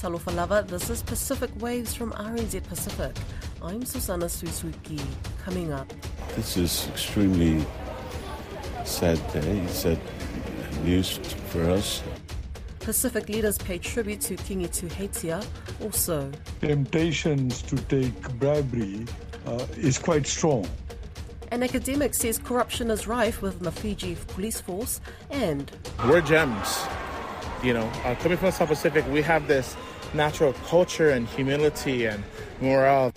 Talofa lava, this is Pacific Waves from RNZ Pacific. I'm Susana Suzuki. Coming up. This is extremely sad day, sad news for us. Pacific leaders pay tribute to Kingi Tuheitia. Also, temptations to take bribery is quite strong. An academic says corruption is rife within the Fiji police force, and we're gems. Coming from South Pacific, we have this natural culture and humility and morale.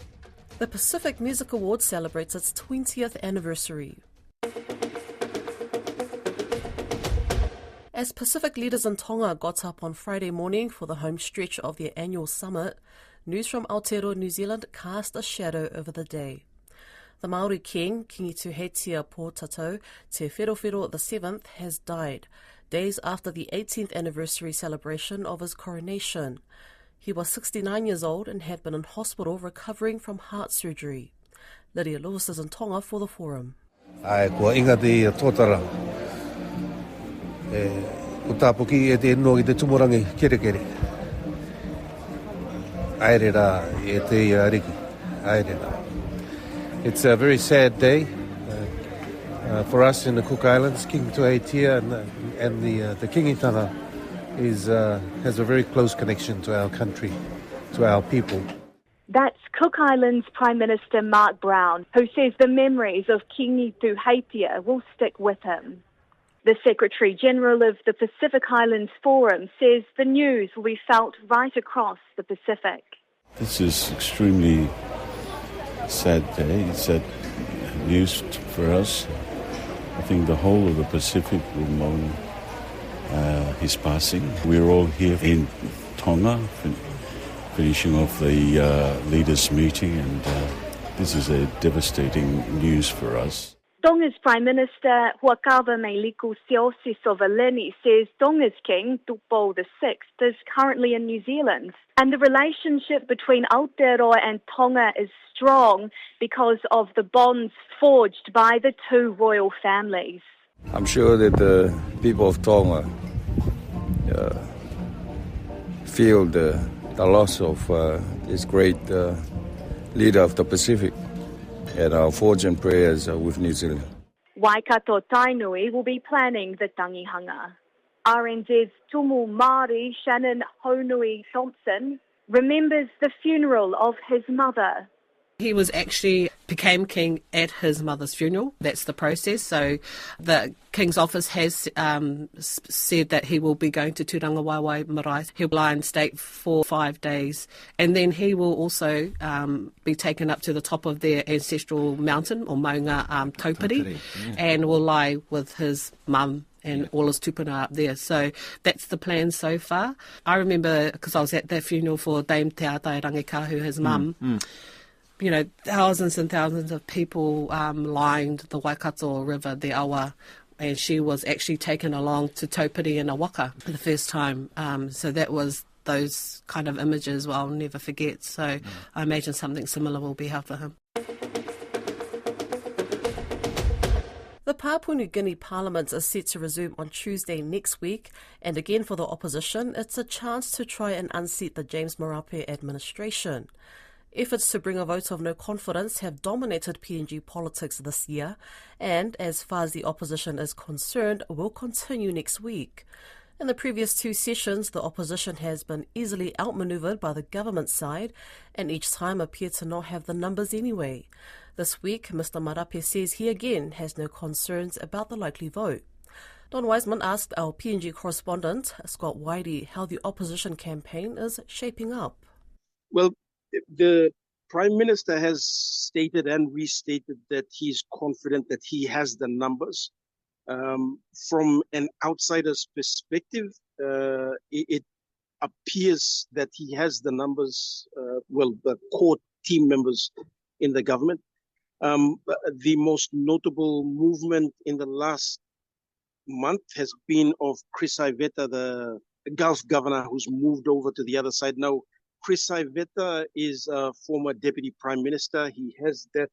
The Pacific Music Awards celebrates its 20th anniversary. As Pacific leaders in Tonga got up on Friday morning for the home stretch of their annual summit, news from Aotearoa, New Zealand cast a shadow over the day. The Māori King, Kingi Tuheitia Pōtato Te Wherowhero VII, has died, days after the 18th anniversary celebration of his coronation. He was 69 years old and had been in hospital recovering from heart surgery. Lydia Lewis is in Tonga for the forum. Ai, kua inga te tōtara. Utapuki e te no i te tumurangi kere kere. Aere rā e te riki. Aere rā. It's a very sad day for us in the Cook Islands. King Tuheitia and the Kingitanga has a very close connection to our country, to our people. That's Cook Islands Prime Minister Mark Brown, who says the memories of Kingi Tuheitia will stick with him. The Secretary-General of the Pacific Islands Forum says the news will be felt right across the Pacific. This is extremely sad day, sad news for us. I think the whole of the Pacific will mourn his passing. We're all here in Tonga, finishing off the leaders' meeting, and this is a devastating news for us. Tonga's Prime Minister Huakawa Meiliku Siosi Sovaleni says Tonga's King, Tupou VI, is currently in New Zealand. And the relationship between Aotearoa and Tonga is strong because of the bonds forged by the two royal families. I'm sure that the people of Tonga feel the loss of this great leader of the Pacific. And our thoughts and prayers are with New Zealand. Waikato Tainui will be planning the tangihanga. RNZ's Tumu Māori Shannon Honui Thompson remembers the funeral of his mother. He became king at his mother's funeral. That's the process. So the King's office has said that he will be going to Tūranga Waiwai Marae. He'll lie in state for 5 days. And then he will also be taken up to the top of their ancestral mountain, or maunga taupiri, and will lie with his mum and all his tupuna up there. So that's the plan so far. I remember, because I was at that funeral for Dame Te Atai Rangikahu, his mum, thousands and thousands of people lined the Waikato River, the Awa, and she was actually taken along to Taupiri in a waka for the first time. So that was those kind of images I'll never forget. So I imagine something similar will be held for him. The Papua New Guinea Parliament is set to resume on Tuesday next week, and again for the opposition, it's a chance to try and unseat the James Marape administration. Efforts to bring a vote of no confidence have dominated PNG politics this year, and as far as the opposition is concerned, will continue next week. In the previous two sessions, the opposition has been easily outmanoeuvred by the government side, and each time appeared to not have the numbers anyway. This week, Mr Marape says he again has no concerns about the likely vote. Don Wiseman asked our PNG correspondent, Scott Whitey, how the opposition campaign is shaping up. Well, the Prime Minister has stated and restated that he's confident that he has the numbers. From an outsider's perspective, it appears that he has the numbers, the core team members in the government. The most notable movement in the last month has been of Chris Iveta, the Gulf governor, who's moved over to the other side now. Chris Iveta is a former deputy prime minister. He has that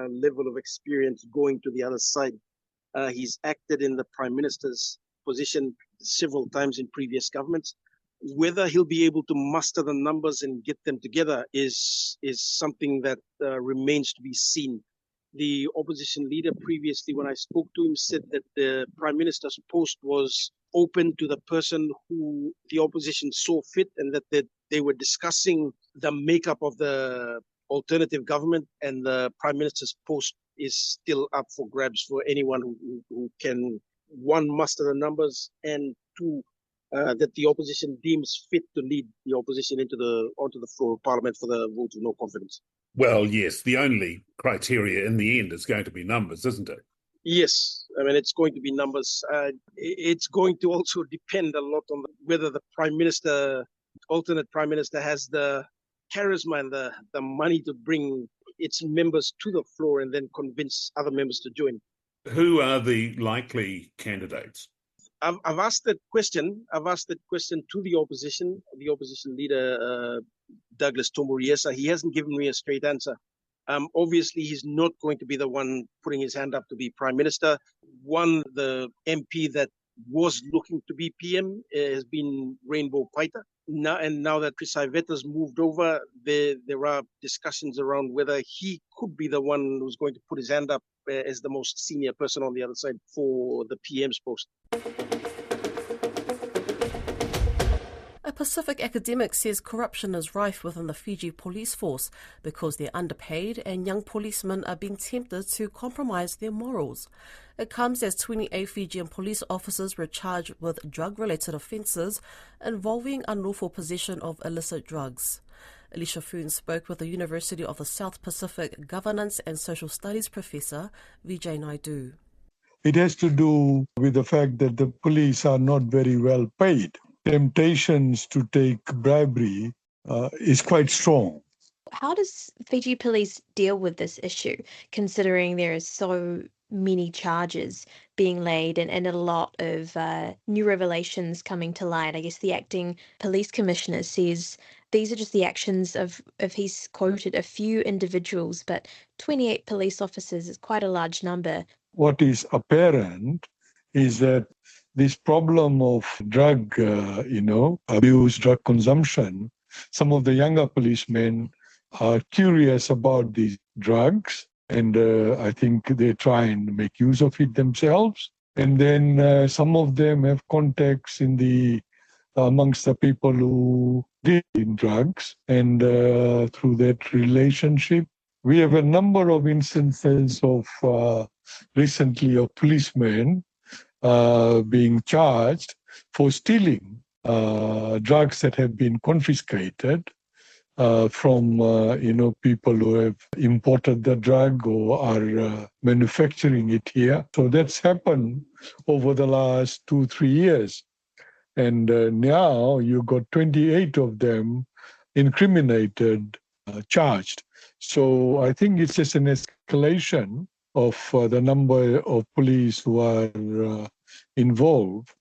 level of experience going to the other side. He's acted in the prime minister's position several times in previous governments. Whether he'll be able to muster the numbers and get them together is something that remains to be seen. The opposition leader previously, when I spoke to him, said that the Prime Minister's post was open to the person who the opposition saw fit, and that they were discussing the makeup of the alternative government, and the Prime Minister's post is still up for grabs for anyone who can, one, muster the numbers, and two, that the opposition deems fit to lead the opposition onto the floor of Parliament for the vote of no confidence. Well, yes, the only criteria in the end is going to be numbers, isn't it? Yes, I mean, it's going to be numbers. It's going to also depend a lot on whether the Prime Minister, alternate Prime Minister, has the charisma and the money to bring its members to the floor and then convince other members to join. Who are the likely candidates? I've asked that question. I've asked that question to the opposition leader, Douglas Tomoriesa. He hasn't given me a straight answer. Obviously, he's not going to be the one putting his hand up to be Prime Minister. One, the MP that was looking to be PM has been Rainbow Paita. Now that Chris Iveta's moved over, there are discussions around whether he could be the one who's going to put his hand up as the most senior person on the other side for the PM's post. A Pacific academic says corruption is rife within the Fiji police force because they're underpaid and young policemen are being tempted to compromise their morals. It comes as 28 Fijian police officers were charged with drug-related offences involving unlawful possession of illicit drugs. Alicia Foon spoke with the University of the South Pacific Governance and Social Studies professor Vijay Naidu. It has to do with the fact that the police are not very well paid. Temptations to take bribery is quite strong. How does Fiji police deal with this issue, considering there are so many charges being laid and a lot of new revelations coming to light? I guess the acting police commissioner says these are just the actions of he's quoted, a few individuals, but 28 police officers is quite a large number. What is apparent is that this problem of drug, abuse, drug consumption, some of the younger policemen are curious about these drugs, and I think they try and make use of it themselves. And then some of them have contacts amongst the people who deal in drugs, and through that relationship, we have a number of instances of recently of policemen being charged for stealing drugs that have been confiscated from people who have imported the drug or are manufacturing it here. So that's happened over the last 2-3 years. And now you got 28 of them incriminated, charged. So I think it's just an escalation of the number of police who are involved.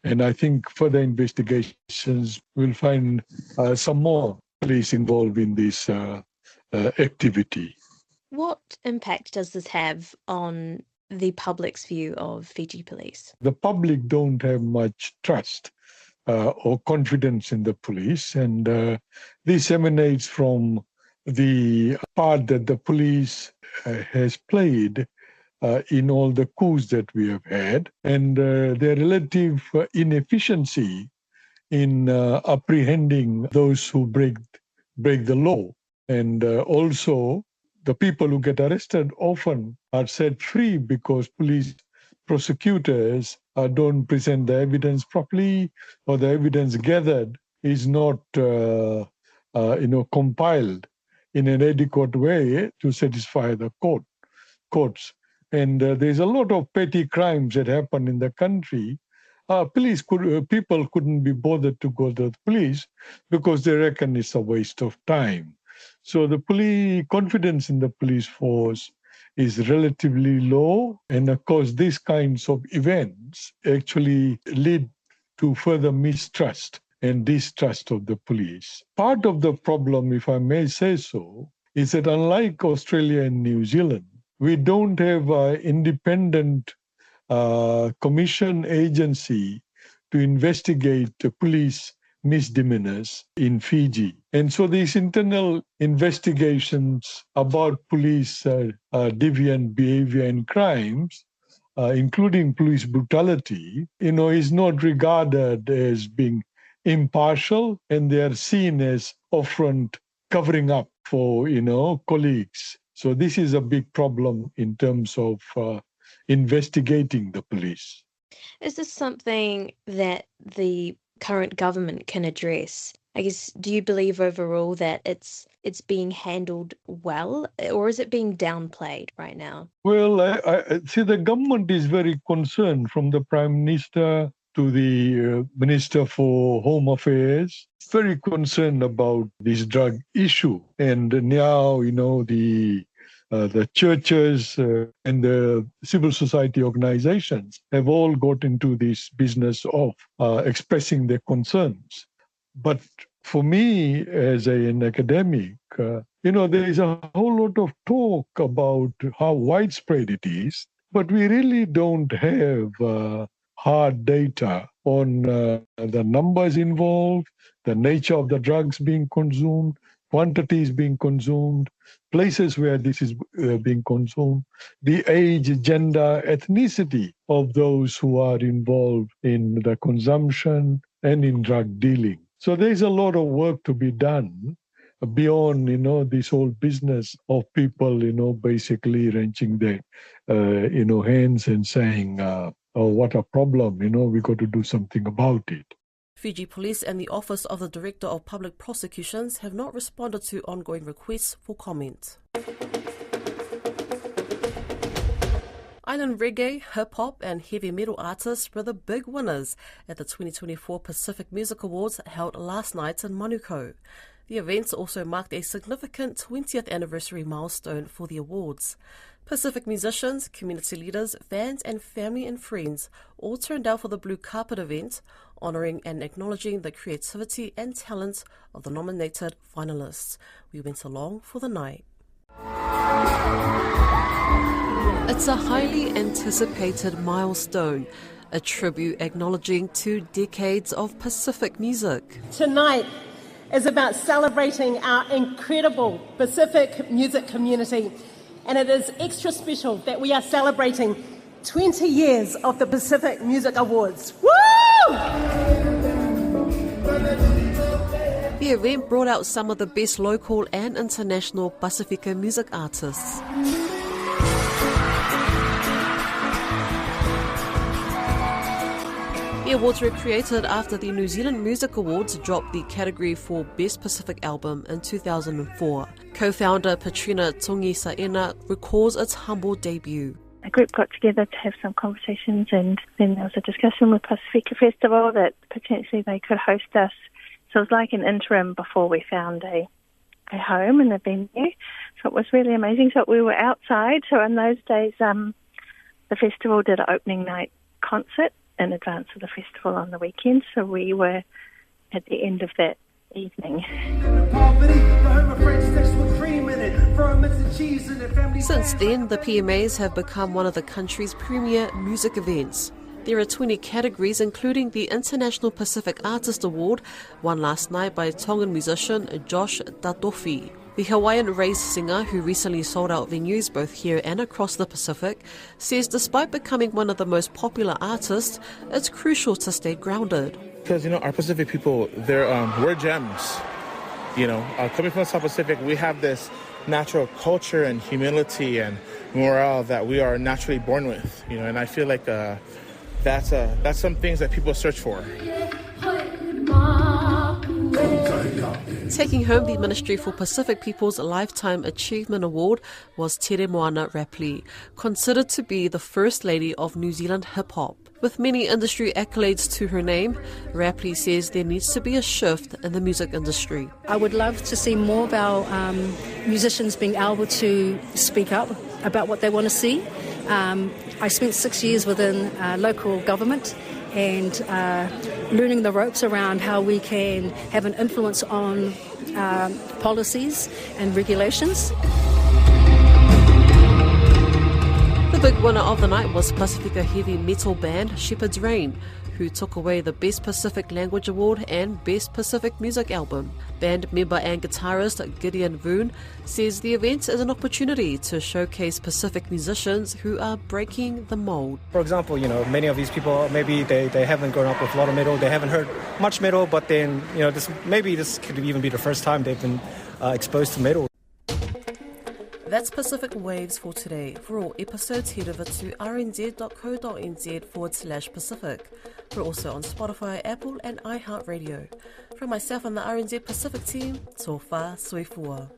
And I think further investigations will find some more police involved in this activity. What impact does this have on the public's view of Fiji police? The public don't have much trust or confidence in the police, and this emanates from the part that the police has played in all the coups that we have had, and their relative inefficiency in apprehending those who break the law. And also, the people who get arrested often are set free because police prosecutors don't present the evidence properly, or the evidence gathered is not compiled in an adequate way to satisfy the courts. And there's a lot of petty crimes that happen in the country. People couldn't be bothered to go to the police because they reckon it's a waste of time. So the confidence in the police force is relatively low. And of course, these kinds of events actually lead to further mistrust and distrust of the police. Part of the problem, if I may say so, is that unlike Australia and New Zealand, we don't have an independent commission agency to investigate the police misdemeanors in Fiji. And so these internal investigations about police deviant behavior and crimes, including police brutality, is not regarded as being impartial, and they are seen as often covering up for, colleagues. So this is a big problem in terms of investigating the police. Is this something that the current government can address? I guess, do you believe overall that it's being handled well, or is it being downplayed right now? Well, I see the government is very concerned, from the Prime Minister to the Minister for Home Affairs, very concerned about this drug issue. And now, the churches and the civil society organizations have all got into this business of expressing their concerns. But for me, as an academic, there is a whole lot of talk about how widespread it is, but we really don't have hard data on the numbers involved, the nature of the drugs being consumed, quantities being consumed, places where this is being consumed, the age, gender, ethnicity of those who are involved in the consumption and in drug dealing. So there's a lot of work to be done beyond, this whole business of people, basically wrenching their, hands and saying, oh, what a problem, we got to do something about it. Fiji Police and the Office of the Director of Public Prosecutions have not responded to ongoing requests for comment. Island reggae, hip-hop and heavy metal artists were the big winners at the 2024 Pacific Music Awards held last night in Manukau. The events also marked a significant 20th anniversary milestone for the awards. Pacific musicians, community leaders, fans and family and friends all turned out for the blue carpet event, honouring and acknowledging the creativity and talent of the nominated finalists. We went along for the night. It's a highly anticipated milestone, a tribute acknowledging 2 decades of Pacific music. Tonight is about celebrating our incredible Pacific music community, and it is extra special that we are celebrating 20 years of the Pacific Music Awards. Woo! The event brought out some of the best local and international Pacifica music artists. The awards were created after the New Zealand Music Awards dropped the category for Best Pacific Album in 2004. Co-founder Petrina Tongi-Saena recalls its humble debut. A group got together to have some conversations, and then there was a discussion with Pacifica Festival that potentially they could host us. So it was like an interim before we found a home and a venue. So it was really amazing. So we were outside. So in those days, the festival did an opening night concert in advance of the festival on the weekend, so we were at the end of that evening. Since then, the PMAs have become one of the country's premier music events. There are 20 categories, including the International Pacific Artist Award, won last night by Tongan musician Josh Tatofi. The Hawaiian-raised singer, who recently sold out venues both here and across the Pacific, says despite becoming one of the most popular artists, it's crucial to stay grounded. Because, our Pacific people, we're gems. Coming from the South Pacific, we have this natural culture and humility and morale that we are naturally born with, and I feel like that's some things that people search for. Taking home the Ministry for Pacific People's Lifetime Achievement Award was Tere Moana Rapley, considered to be the First Lady of New Zealand hip-hop. With many industry accolades to her name, Rapley says there needs to be a shift in the music industry. I would love to see more of our musicians being able to speak up about what they want to see. I spent 6 years within local government and learning the ropes around how we can have an influence on policies and regulations. The big winner of the night was Pacifica heavy metal band Shepherd's Rain, who took away the Best Pacific Language Award and Best Pacific Music Album. Band member and guitarist Gideon Voon says the event is an opportunity to showcase Pacific musicians who are breaking the mold. For example, many of these people, maybe they haven't grown up with a lot of metal, they haven't heard much metal, but then, this could even be the first time they've been exposed to metal. That's Pacific Waves for today. For all episodes, head over to rnz.co.nz/Pacific. We're also on Spotify, Apple and iHeartRadio. From myself and the RNZ Pacific team, tō whā sui fua.